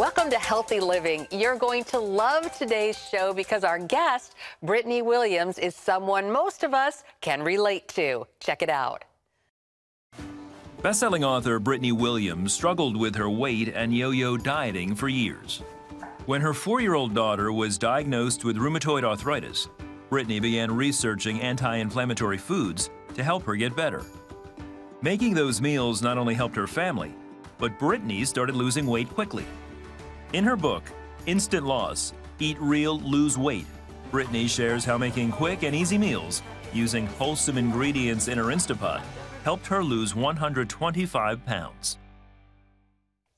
Welcome to Healthy Living. You're going to love today's show because our guest, Brittany Williams, is someone most of us can relate to. Check it out. Best-selling author Brittany Williams struggled with her weight and yo-yo dieting for years. When her 4-year-old daughter was diagnosed with rheumatoid arthritis, Brittany began researching anti-inflammatory foods to help her get better. Making those meals not only helped her family, but Brittany started losing weight quickly. In her book, Instant Loss, Eat Real, Lose Weight, Brittany shares how making quick and easy meals using wholesome ingredients in her Instapot helped her lose 125 pounds.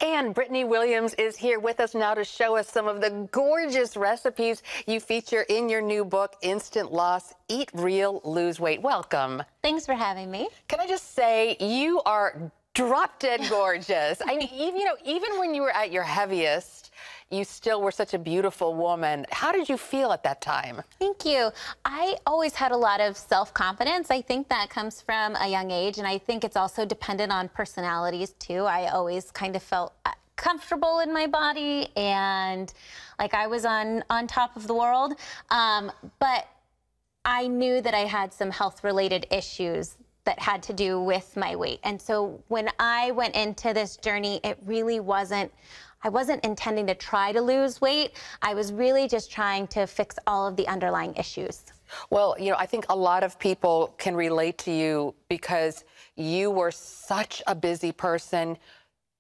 And Brittany Williams is here with us now to show us some of the gorgeous recipes you feature in your new book, Instant Loss, Eat Real, Lose Weight. Welcome. Thanks for having me. Can I just say, you are drop-dead gorgeous. I mean, even when you were at your heaviest, you still were such a beautiful woman. How did you feel at that time? Thank you. I always had a lot of self-confidence. I think that comes from a young age, and I think it's also dependent on personalities, too. I always kind of felt comfortable in my body and like I was on top of the world. But I knew that I had some health-related issues that had to do with my weight. And so when I went into this journey, it really I wasn't intending to try to lose weight. I was really just trying to fix all of the underlying issues. Well, I think a lot of people can relate to you because you were such a busy person,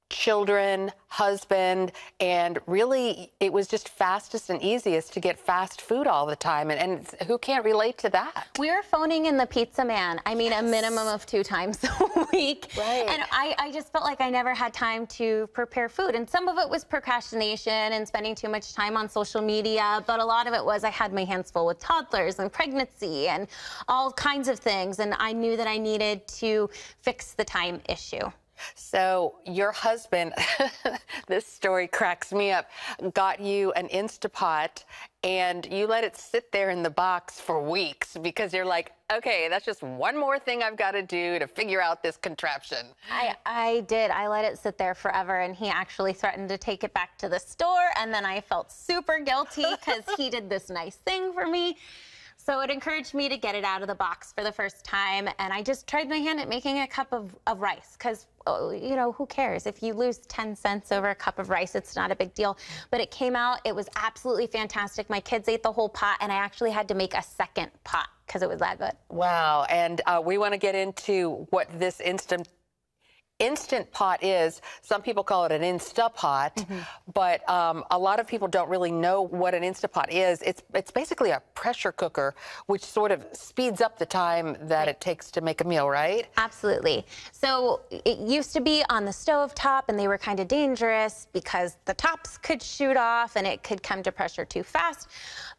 children, husband, and really it was just fastest and easiest to get fast food all the time. And who can't relate to that? We were phoning in the pizza man. I mean, yes. A minimum of 2 times a week. Right. And I just felt like I never had time to prepare food. And some of it was procrastination and spending too much time on social media. But a lot of it was I had my hands full with toddlers and pregnancy and all kinds of things. And I knew that I needed to fix the time issue. So your husband, this story cracks me up, got you an Instapot and you let it sit there in the box for weeks because you're like, okay, that's just one more thing I've got to do to figure out this contraption. I did. I let it sit there forever, and he actually threatened to take it back to the store, and then I felt super guilty because he did this nice thing for me. So it encouraged me to get it out of the box for the first time, and I just tried my hand at making a cup of rice because, who cares? If you lose 10 cents over a cup of rice, it's not a big deal. But it came out, it was absolutely fantastic. My kids ate the whole pot, and I actually had to make a second pot because it was that good. Wow, and we want to get into what this Instant Pot is. Some people call it an Instapot, but a lot of people don't really know what an Instapot is. It's basically a pressure cooker, which sort of speeds up the time that it takes to make a meal, right? Absolutely. So it used to be on the stove top, and they were kind of dangerous because the tops could shoot off and it could come to pressure too fast.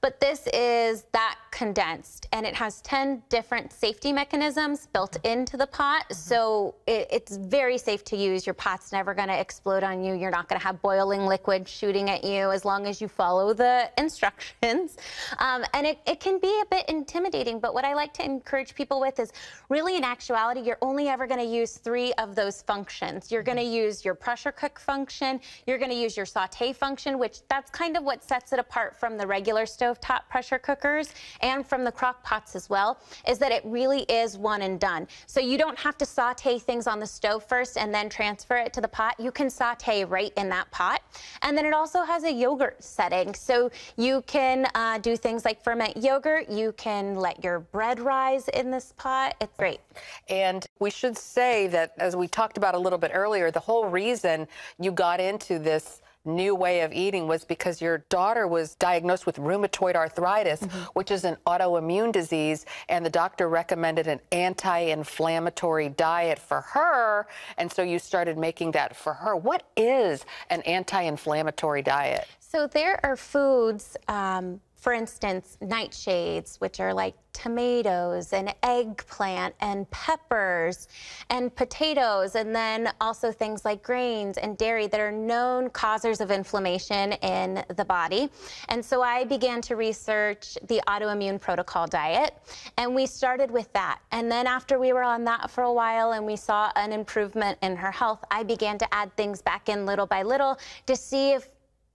But this is that condensed, and it has 10 different safety mechanisms built into the pot. So it's very safe to use. Your pot's never going to explode on you. You're not going to have boiling liquid shooting at you as long as you follow the instructions. And it can be a bit intimidating, but what I like to encourage people with is really, in actuality, you're only ever going to use 3 of those functions. You're going to use your pressure cook function, you're going to use your saute function, which that's kind of what sets it apart from the regular stovetop pressure cookers and from the crock pots as well, is that it really is one and done. So you don't have to saute things on the stove first and then transfer it to the pot. You can saute right in that pot. And then it also has a yogurt setting. So you can do things like ferment yogurt. You can let your bread rise in this pot. It's great. And we should say that, as we talked about a little bit earlier, the whole reason you got into this new way of eating was because your daughter was diagnosed with rheumatoid arthritis, which is an autoimmune disease, and the doctor recommended an anti-inflammatory diet for her, and so you started making that for her. What is an anti-inflammatory diet? So there are foods, for instance, nightshades, which are like tomatoes and eggplant and peppers and potatoes, and then also things like grains and dairy that are known causers of inflammation in the body. And so I began to research the autoimmune protocol diet, and we started with that. And then after we were on that for a while and we saw an improvement in her health, I began to add things back in little by little to see if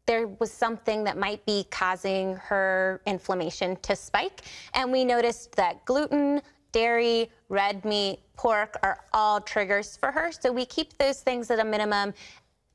there was something that might be causing her inflammation to spike. And we noticed that gluten, dairy, red meat, pork are all triggers for her. So we keep those things at a minimum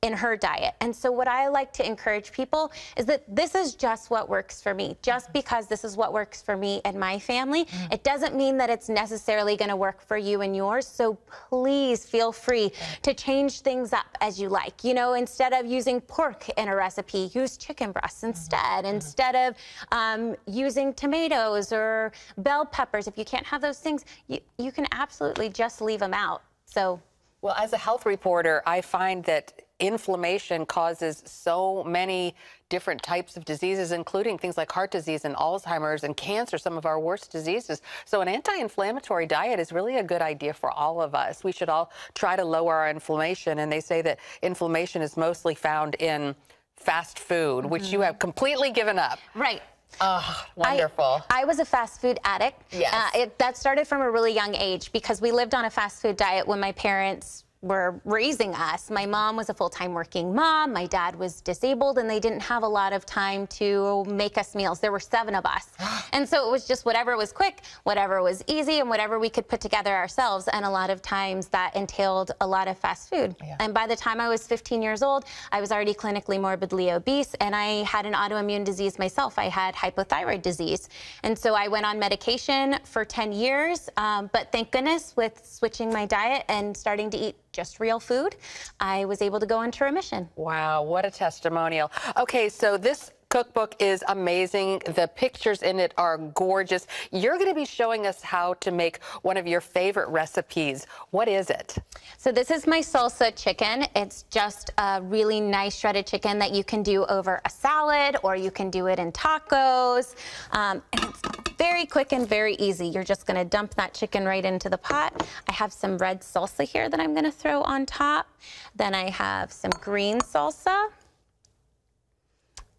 in her diet. And so what I like to encourage people is that this is just what works for me. Just because this is what works for me and my family, it doesn't mean that it's necessarily going to work for you and yours. So please feel free to change things up as you like. You know, instead of using pork in a recipe, use chicken breasts instead. Instead of using tomatoes or bell peppers, if you can't have those things, you can absolutely just leave them out. So, well, as a health reporter, I find that inflammation causes so many different types of diseases, including things like heart disease and Alzheimer's and cancer, some of our worst diseases. So an anti-inflammatory diet is really a good idea for all of us. We should all try to lower our inflammation. And they say that inflammation is mostly found in fast food, which you have completely given up. right. Oh, wonderful. I was a fast food addict. Yes. That started from a really young age because we lived on a fast food diet when my parents were raising us. My mom was a full-time working mom. My dad was disabled, and they didn't have a lot of time to make us meals. There were 7 of us. And so it was just whatever was quick, whatever was easy, and whatever we could put together ourselves. And a lot of times that entailed a lot of fast food. Yeah. And by the time I was 15 years old, I was already clinically morbidly obese, and I had an autoimmune disease myself. I had hypothyroid disease. And so I went on medication for 10 years, but thank goodness with switching my diet and starting to eat just real food, I was able to go into remission. Wow, what a testimonial. Okay, so this cookbook is amazing. The pictures in it are gorgeous. You're going to be showing us how to make one of your favorite recipes. What is it? So this is my salsa chicken. It's just a really nice shredded chicken that you can do over a salad, or you can do it in tacos. And it's very quick and very easy. You're just going to dump that chicken right into the pot. I have some red salsa here that I'm going to throw on top. Then I have some green salsa.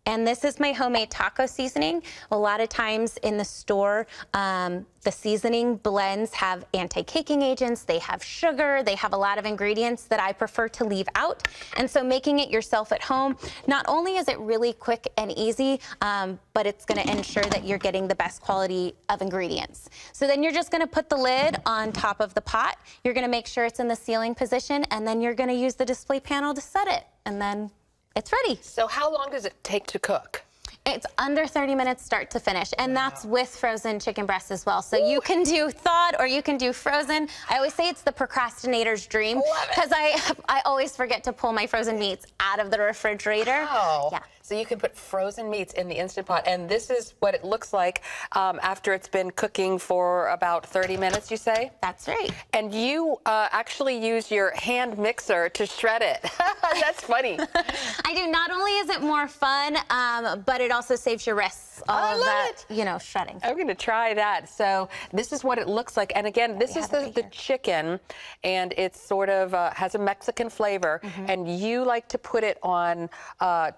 And this is my homemade taco seasoning. A lot of times in the store, the seasoning blends have anti-caking agents, they have sugar, they have a lot of ingredients that I prefer to leave out. And so making it yourself at home, not only is it really quick and easy, but it's gonna ensure that you're getting the best quality of ingredients. So then you're just gonna put the lid on top of the pot, you're gonna make sure it's in the sealing position, and then you're gonna use the display panel to set it, and then it's ready. So how long does it take to cook? It's under 30 minutes start to finish, and that's with frozen chicken breasts as well. So you can do thawed or you can do frozen. I always say it's the procrastinator's dream because I always forget to pull my frozen meats out of the refrigerator. Wow. Yeah. So you can put frozen meats in the Instant Pot, and this is what it looks like after it's been cooking for about 30 minutes, you say? That's right. And you actually use your hand mixer to shred it. That's funny. I do. Not only is it more fun, but it also saves your wrists. All of that, you know, shredding. I'm going to try that. So this is what it looks like. And again, this is the chicken, and it's sort of has a Mexican flavor. And you like to put it on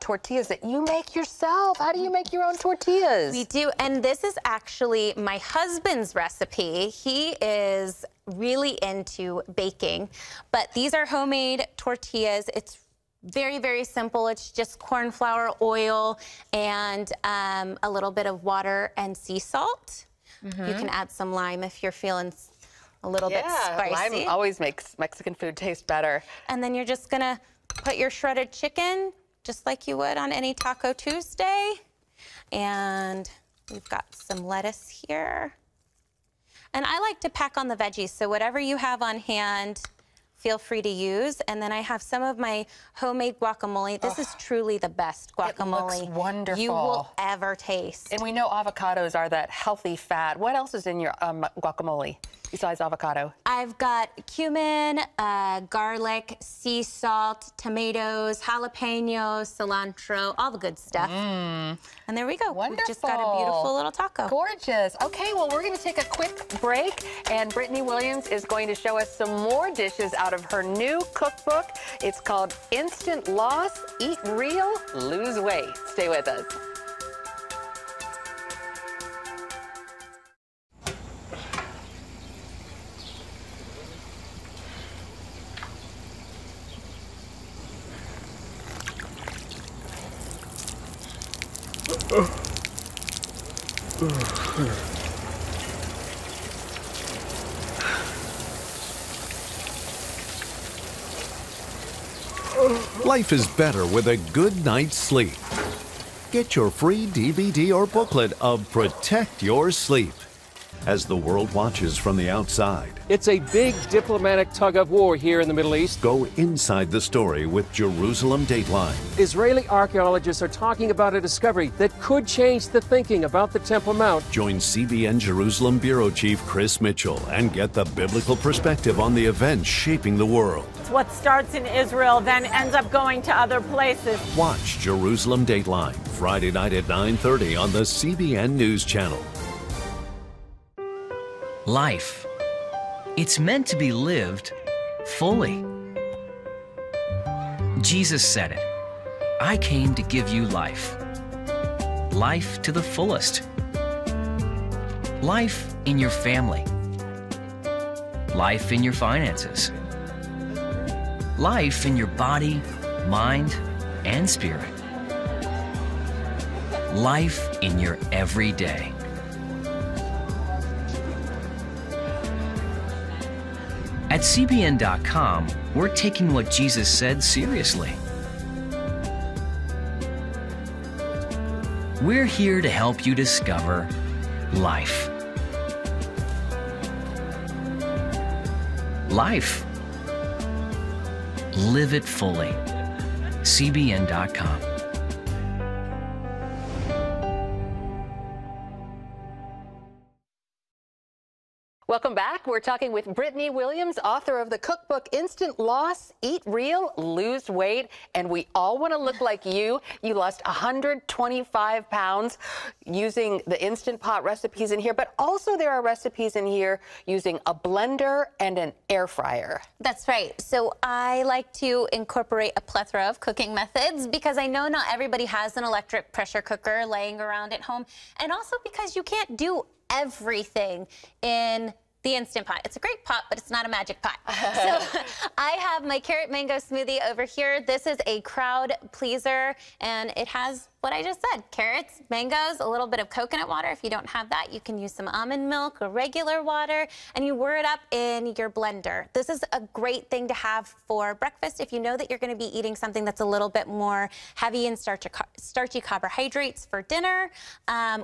tortillas that you make yourself. How do you make your own tortillas? We do. And this is actually my husband's recipe. He is really into baking, but these are homemade tortillas. It's very, very simple. It's just corn flour, oil, and a little bit of water and sea salt. You can add some lime if you're feeling a little bit spicy. Lime always makes Mexican food taste better. And then you're just gonna put your shredded chicken just like you would on any Taco Tuesday. And we've got some lettuce here. And I like to pack on the veggies, so whatever you have on hand, feel free to use. And then I have some of my homemade guacamole. This is truly the best guacamole it looks wonderful. you will ever taste. And we know avocados are that healthy fat. What else is in your guacamole besides avocado? I've got cumin, garlic, sea salt, tomatoes, jalapenos, cilantro, all the good stuff. And there we go. Wonderful. We've just got a beautiful little taco. Gorgeous. Okay, well, we're going to take a quick break, and Brittany Williams is going to show us some more dishes out of her new cookbook. It's called Instant Loss, Eat Real, Lose Weight. Stay with us. Life is better with a good night's sleep. Get your free DVD or booklet of Protect Your Sleep as the world watches from the outside. It's a big diplomatic tug-of-war here in the Middle East. Go inside the story with Jerusalem Dateline. Israeli archaeologists are talking about a discovery that could change the thinking about the Temple Mount. Join CBN Jerusalem Bureau Chief Chris Mitchell and get the biblical perspective on the events shaping the world. What starts in Israel then ends up going to other places. Watch Jerusalem Dateline, Friday night at 9:30 on the CBN News Channel. Life. It's meant to be lived fully. Jesus said it. I came to give you life. Life to the fullest. Life in your family. Life in your finances. Life in your body, mind, and spirit. Life in your everyday. At CBN.com, we're taking what Jesus said seriously. We're here to help you discover life. Life. Live it fully. CBN.com. Welcome back. We're talking with Brittany Williams, author of the cookbook Instant Loss, Eat Real, Lose Weight, and we all want to look like you. You lost 125 pounds using the Instant Pot recipes in here, but also there are recipes in here using a blender and an air fryer. That's right. So I like to incorporate a plethora of cooking methods because I know not everybody has an electric pressure cooker laying around at home, and also because you can't do everything in the Instant Pot. It's a great pot, but it's not a magic pot. So I have my carrot mango smoothie over here. This is a crowd pleaser, and it has what I just said: carrots, mangoes, a little bit of coconut water. If you don't have that, you can use some almond milk or regular water, and you whir it up in your blender. This is a great thing to have for breakfast if you know that you're going to be eating something that's a little bit more heavy in starchy carbohydrates for dinner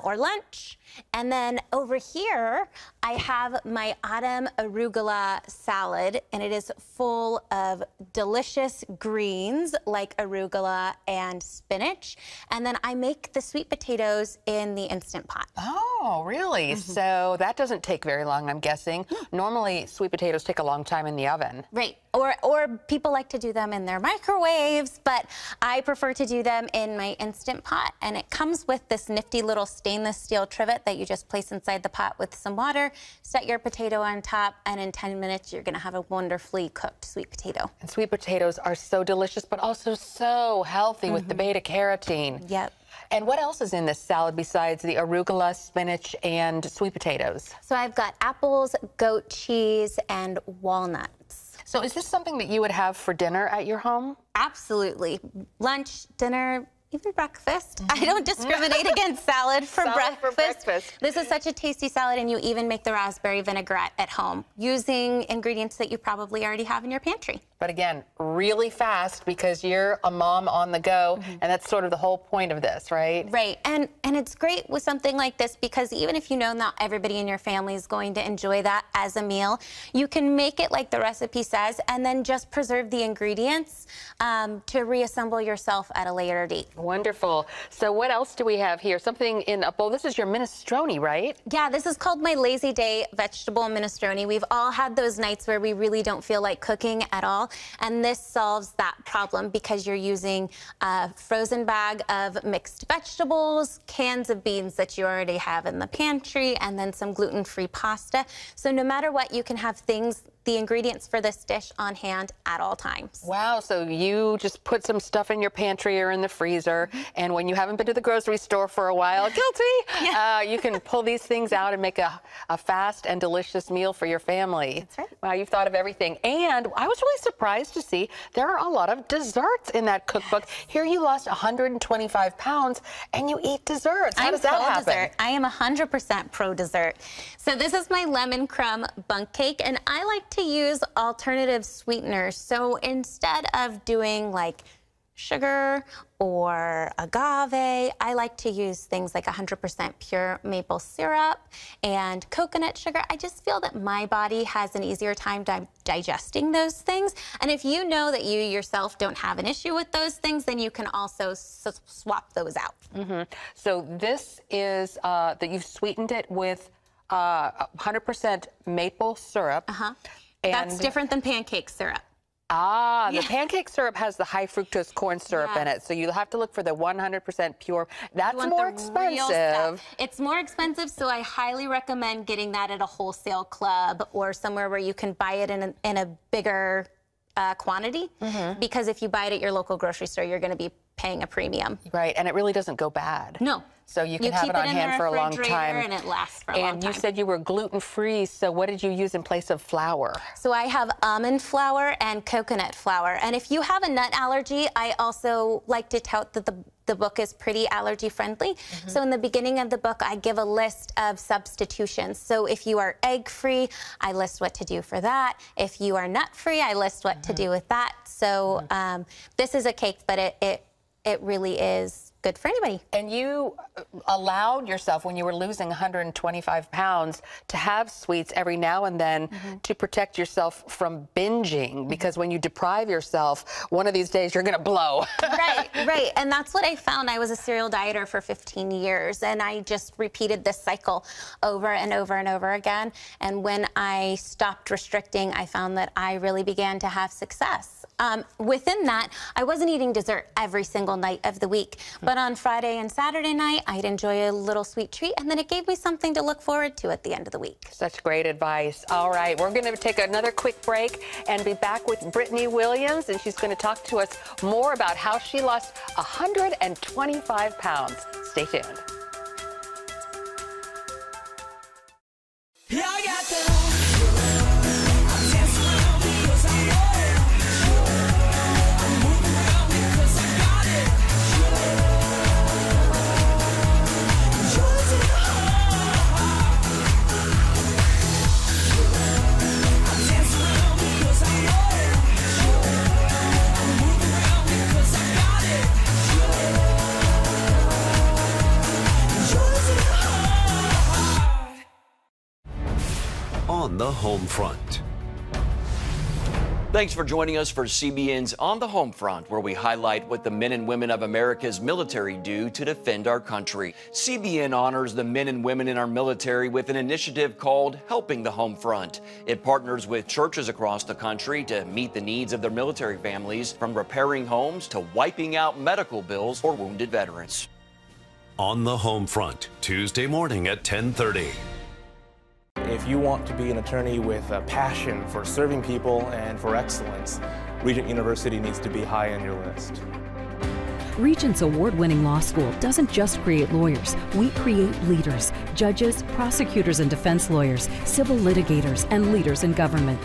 or lunch. And then over here, I have my autumn arugula salad, and it is full of delicious greens like arugula and spinach. And then I make the sweet potatoes in the Instant Pot. Oh, really? So that doesn't take very long, I'm guessing. Normally, sweet potatoes take a long time in the oven. Right. Or people like to do them in their microwaves, but I prefer to do them in my Instant Pot. And it comes with this nifty little stainless steel trivet that you just place inside the pot with some water, set your potato on top, and in 10 minutes, you're going to have a wonderfully cooked sweet potato. And sweet potatoes are so delicious, but also so healthy with the beta carotene. Yep. And what else is in this salad besides the arugula, spinach, and sweet potatoes? So I've got apples, goat cheese, and walnuts. So is this something that you would have for dinner at your home? Absolutely. Lunch, dinner, even breakfast. I don't discriminate against salad for breakfast. This is such a tasty salad, and you even make the raspberry vinaigrette at home using ingredients that you probably already have in your pantry. But again, really fast because you're a mom on the go, and that's sort of the whole point of this, right? Right, and it's great with something like this because even if you know not everybody in your family is going to enjoy that as a meal, you can make it like the recipe says and then just preserve the ingredients to reassemble yourself at a later date. Wonderful. So what else do we have here? Something in a bowl. This is your minestrone, right? Yeah, this is called my Lazy Day vegetable minestrone. We've all had those nights where we really don't feel like cooking at all. And this solves that problem because you're using a frozen bag of mixed vegetables, cans of beans that you already have in the pantry, and then some gluten-free pasta. So no matter what, you can have things the ingredients for this dish on hand at all times. Wow, so you just put some stuff in your pantry or in the freezer, and when you haven't been to the grocery store for a while, guilty, you can pull these things out and make a fast and delicious meal for your family. That's right. Wow, you've thought of everything. And I was really surprised to see there are a lot of desserts in that cookbook. Here you lost 125 pounds and you eat desserts. How does that happen? Dessert. I am 100% pro dessert. So this is my lemon crumb bundt cake, and I like to use alternative sweeteners. So instead of doing like sugar or agave, I like to use things like 100% pure maple syrup and coconut sugar. I just feel that my body has an easier time digesting those things. And if you know that you yourself don't have an issue with those things, then you can also swap those out. So this is that you've sweetened it with 100% maple syrup. That's different than pancake syrup. The pancake syrup has the high fructose corn syrup in it, so you'll have to look for the 100% pure. That's more expensive. It's more expensive, so I highly recommend getting that at a wholesale club or somewhere where you can buy it in a bigger quantity, because if you buy it at your local grocery store, you're going to be paying a premium. Right, and it really doesn't go bad. No. So you can have it on hand for a long time. And it lasts for a long time. And you said you were gluten-free, so what did you use in place of flour? So I have almond flour and coconut flour. And if you have a nut allergy, I also like to tout that the book is pretty allergy friendly. So in the beginning of the book, I give a list of substitutions. So if you are egg-free, I list what to do for that. If you are nut-free, I list what to do with that. So this is a cake, but it really is good for anybody. And you allowed yourself, when you were losing 125 pounds, to have sweets every now and then to protect yourself from binging, because when you deprive yourself, one of these days you're going to blow. Right. And that's what I found. I was a serial dieter for 15 years, and I just repeated this cycle over and over and over again. And when I stopped restricting, I found that I really began to have success. Within that, I wasn't eating dessert every single night of the week, but on Friday and Saturday night, I'd enjoy a little sweet treat, and then it gave me something to look forward to at the end of the week. Such great advice. All right, we're going to take another quick break and be back with Brittany Williams, and she's going to talk to us more about how she lost 125 pounds. Stay tuned. On the home front. Thanks for joining us for CBN's On the Home Front, where we highlight what the men and women of America's military do to defend our country. CBN honors the men and women in our military with an initiative called Helping the Home Front. It partners with churches across the country to meet the needs of their military families, from repairing homes to wiping out medical bills for wounded veterans. On the home front, Tuesday morning at 10:30. If you want to be an attorney with a passion for serving people and for excellence, Regent University needs to be high on your list. Regent's award-winning law school doesn't just create lawyers. We create leaders, judges, prosecutors and defense lawyers, civil litigators, and leaders in government.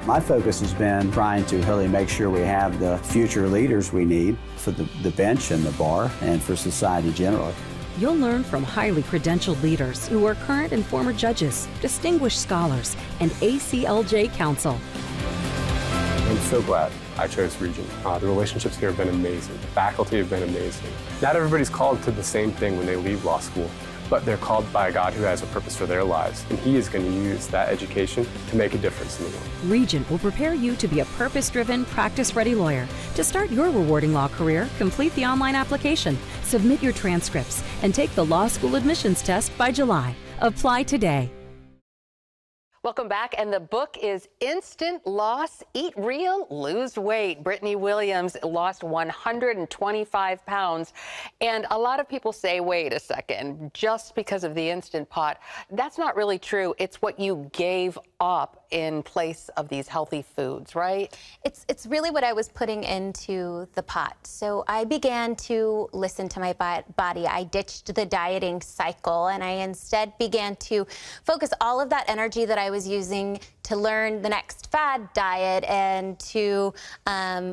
My focus has been trying to really make sure we have the future leaders we need for the bench and the bar and for society generally. You'll learn from highly credentialed leaders who are current and former judges, distinguished scholars, and ACLJ counsel. I'm so glad I chose Regent. The relationships here have been amazing. The faculty have been amazing. Not everybody's called to the same thing when they leave law school, but they're called by a God who has a purpose for their lives, and He is going to use that education to make a difference in the world. Regent will prepare you to be a purpose-driven, practice-ready lawyer. To start your rewarding law career, complete the online application, submit your transcripts, and take the law school admissions test by July. Apply today. Welcome back, and the book is Instant Loss, Eat Real, Lose Weight. Brittany Williams lost 125 pounds, and a lot of people say, wait a second, just because of the Instant Pot. That's not really true. It's what you gave up in place of these healthy foods, right? It's really what I was putting into the pot. So I began to listen to my body. I ditched the dieting cycle, and I instead began to focus all of that energy that I was using to learn the next fad diet and to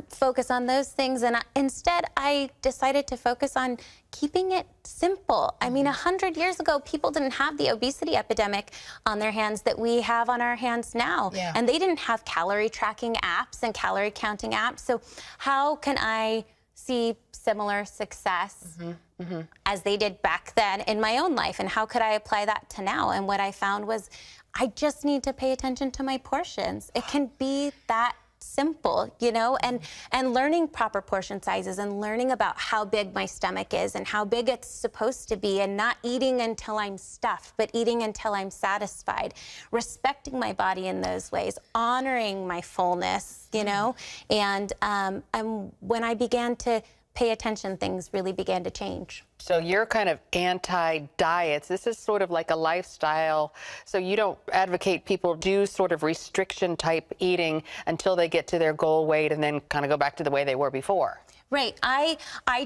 focus on those things. And instead, I decided to focus on keeping it simple. I mean, 100 years ago, people didn't have the obesity epidemic on their hands that we have on our hands now. Yeah. And they didn't have calorie tracking apps and calorie counting apps. So how can I see similar success as they did back then in my own life? And how could I apply that to now? And what I found was I just need to pay attention to my portions. It can be that simple, you know, and learning proper portion sizes and learning about how big my stomach is and how big it's supposed to be, and not eating until I'm stuffed, but eating until I'm satisfied, respecting my body in those ways, honoring my fullness, you know, and when I began to pay attention, things really began to change. So you're kind of anti-diets. This is sort of like a lifestyle. So you don't advocate people do sort of restriction type eating until they get to their goal weight and then kind of go back to the way they were before. Right. I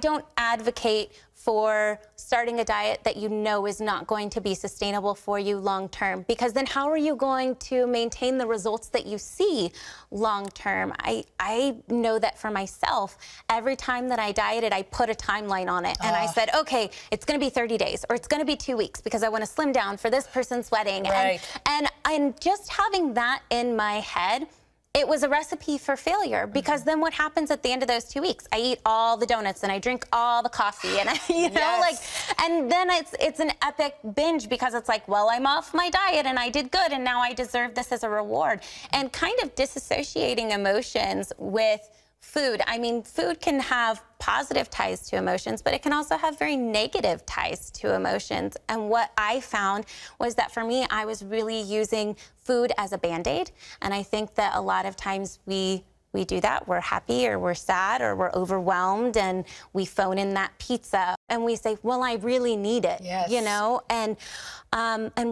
don't advocate for starting a diet that you know is not going to be sustainable for you long term, because then how are you going to maintain the results that you see long term? I know that for myself, every time that I dieted, I put a timeline on it, and I said, okay, it's going to be 30 days or it's going to be 2 weeks because I want to slim down for this person's wedding. Right. And just having that in my head, it was a recipe for failure, because then what happens at the end of those 2 weeks? I eat all the donuts and I drink all the coffee, and you know, like, and then it's an epic binge, because it's like, well, I'm off my diet and I did good and now I deserve this as a reward. And kind of disassociating emotions with food. I mean, food can have positive ties to emotions, but it can also have very negative ties to emotions. And what I found was that for me, I was really using food as a Band-Aid. And I think that a lot of times we do that. We're happy or we're sad or we're overwhelmed, and we phone in that pizza and we say, well, I really need it, you know, and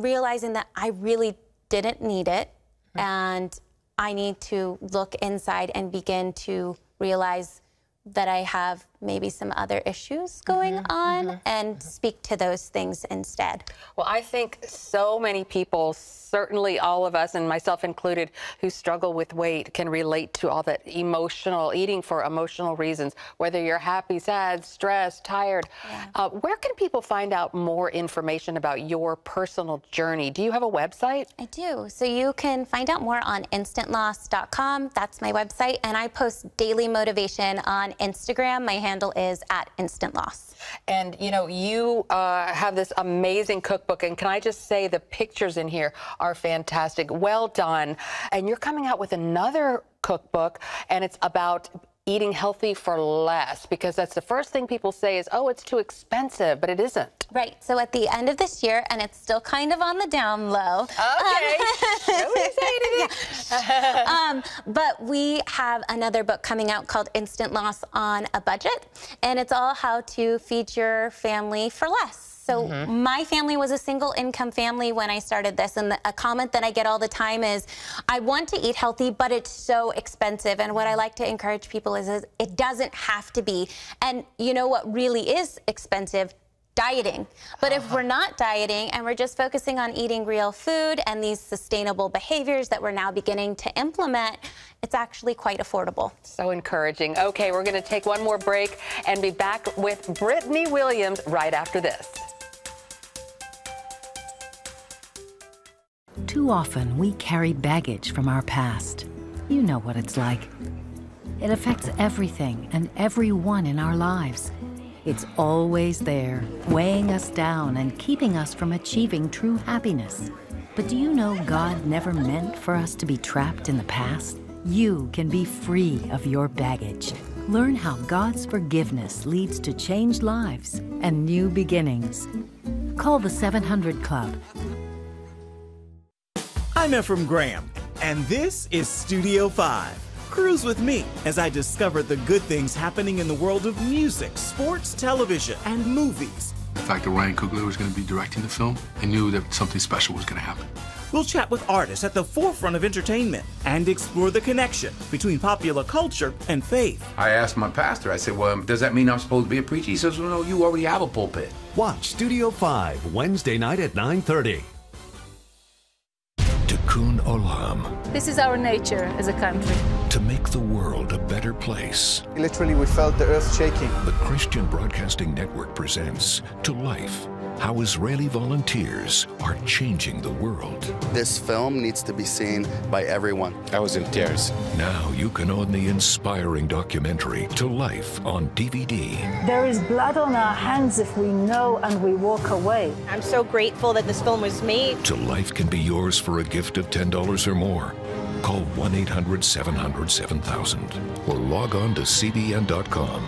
realizing that I really didn't need it. And I need to look inside and begin to realize that I have maybe some other issues going on, and speak to those things instead. Well, I think so many people, certainly all of us, and myself included, who struggle with weight can relate to all that emotional eating for emotional reasons, whether you're happy, sad, stressed, tired. Where can people find out more information about your personal journey? Do you have a website? I do. So you can find out more on instantloss.com. That's my website. And I post daily motivation on Instagram. My handle is @InstantLoss. And you know, you have this amazing cookbook, and can I just say the pictures in here are fantastic. Well done. And you're coming out with another cookbook, and it's about eating healthy for less, because that's the first thing people say is, oh, it's too expensive, but it isn't. Right. So at the end of this year, and it's still kind of on the down low. Okay. Nobody say anything. But we have another book coming out called Instant Loss on a Budget, and it's all how to feed your family for less. So my family was a single income family when I started this, and a comment that I get all the time is, I want to eat healthy, but it's so expensive. And what I like to encourage people is it doesn't have to be. And you know what really is expensive? Dieting. But if we're not dieting and we're just focusing on eating real food and these sustainable behaviors that we're now beginning to implement, it's actually quite affordable. So encouraging. Okay, we're going to take one more break and be back with Brittany Williams right after this. Too often, we carry baggage from our past. You know what it's like. It affects everything and everyone in our lives. It's always there, weighing us down and keeping us from achieving true happiness. But do you know God never meant for us to be trapped in the past? You can be free of your baggage. Learn how God's forgiveness leads to changed lives and new beginnings. Call the 700 Club. I'm Ephraim Graham, and this is Studio 5. Cruise with me as I discover the good things happening in the world of music, sports, television, and movies. The fact that Ryan Coogler was going to be directing the film, I knew that something special was going to happen. We'll chat with artists at the forefront of entertainment and explore the connection between popular culture and faith. I asked my pastor, I said, well, does that mean I'm supposed to be a preacher? He says, well, no, you already have a pulpit. Watch Studio 5 Wednesday night at 9:30. Tikkun Olam. This is our nature as a country. To make the world a better place. Literally, we felt the earth shaking. The Christian Broadcasting Network presents To Life, how Israeli volunteers are changing the world. This film needs to be seen by everyone. I was in tears. Now you can own the inspiring documentary To Life on DVD. There is blood on our hands if we know and we walk away. I'm so grateful that this film was made. To Life can be yours for a gift of $10 or more. Call 1-800-700-7000 or log on to CBN.com.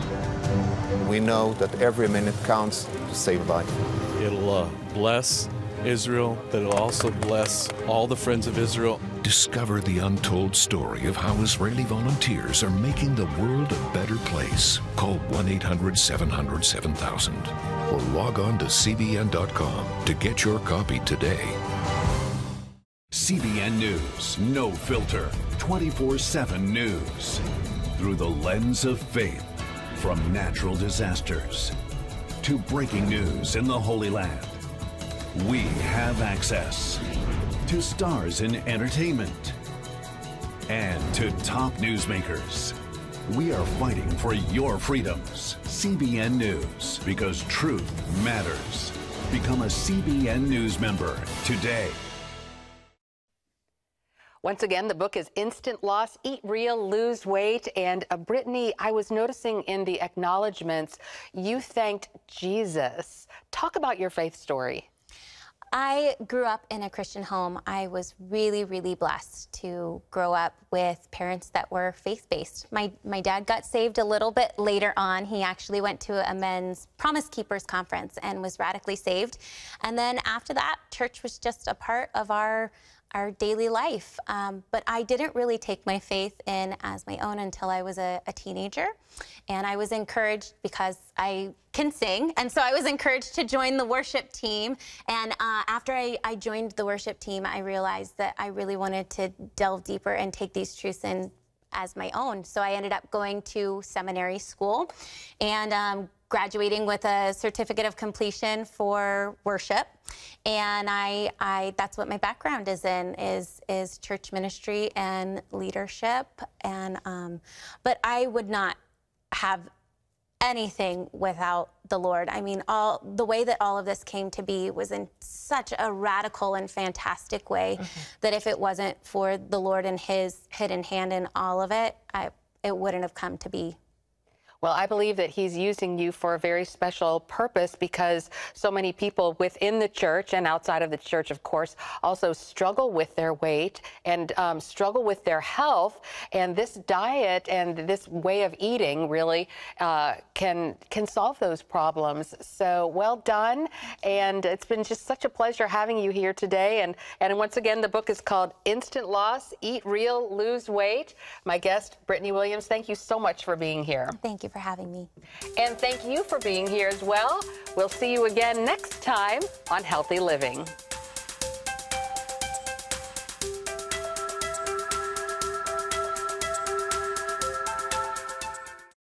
We know that every minute counts to save life. It'll bless Israel, but it'll also bless all the friends of Israel. Discover the untold story of how Israeli volunteers are making the world a better place. Call 1-800-700-7000 or log on to CBN.com to get your copy today. CBN News, no filter, 24/7 news. Through the lens of faith, from natural disasters to breaking news in the Holy Land. We have access to stars in entertainment and to top newsmakers. We are fighting for your freedoms. CBN News, because truth matters. Become a CBN News member today. Once again, the book is Instant Loss, Eat Real, Lose Weight. And Brittany, I was noticing in the acknowledgments, you thanked Jesus. Talk about your faith story. I grew up in a Christian home. I was really, really blessed to grow up with parents that were faith-based. My dad got saved a little bit later on. He actually went to a men's Promise Keepers conference and was radically saved. And then after that, church was just a part of our daily life. But I didn't really take my faith in as my own until I was a teenager. And I was encouraged because I can sing. And so I was encouraged to join the worship team. And after I joined the worship team, I realized that I really wanted to delve deeper and take these truths in as my own. So I ended up going to seminary school and graduating with a certificate of completion for worship. And that's what my background is in, is church ministry and leadership. And but I would not have anything without the Lord. I mean, the way that all of this came to be was in such a radical and fantastic way that if it wasn't for the Lord and his hidden hand in all of it, it wouldn't have come to be. Well, I believe that he's using you for a very special purpose because so many people within the church and outside of the church, of course, also struggle with their weight and struggle with their health. And this diet and this way of eating really can solve those problems. So well done. And it's been just such a pleasure having you here today. And once again, the book is called Instant Loss, Eat Real, Lose Weight. My guest, Brittany Williams, thank you so much for being here. Thank you for having me. And thank you for being here as well. We'll see you again next time on Healthy Living.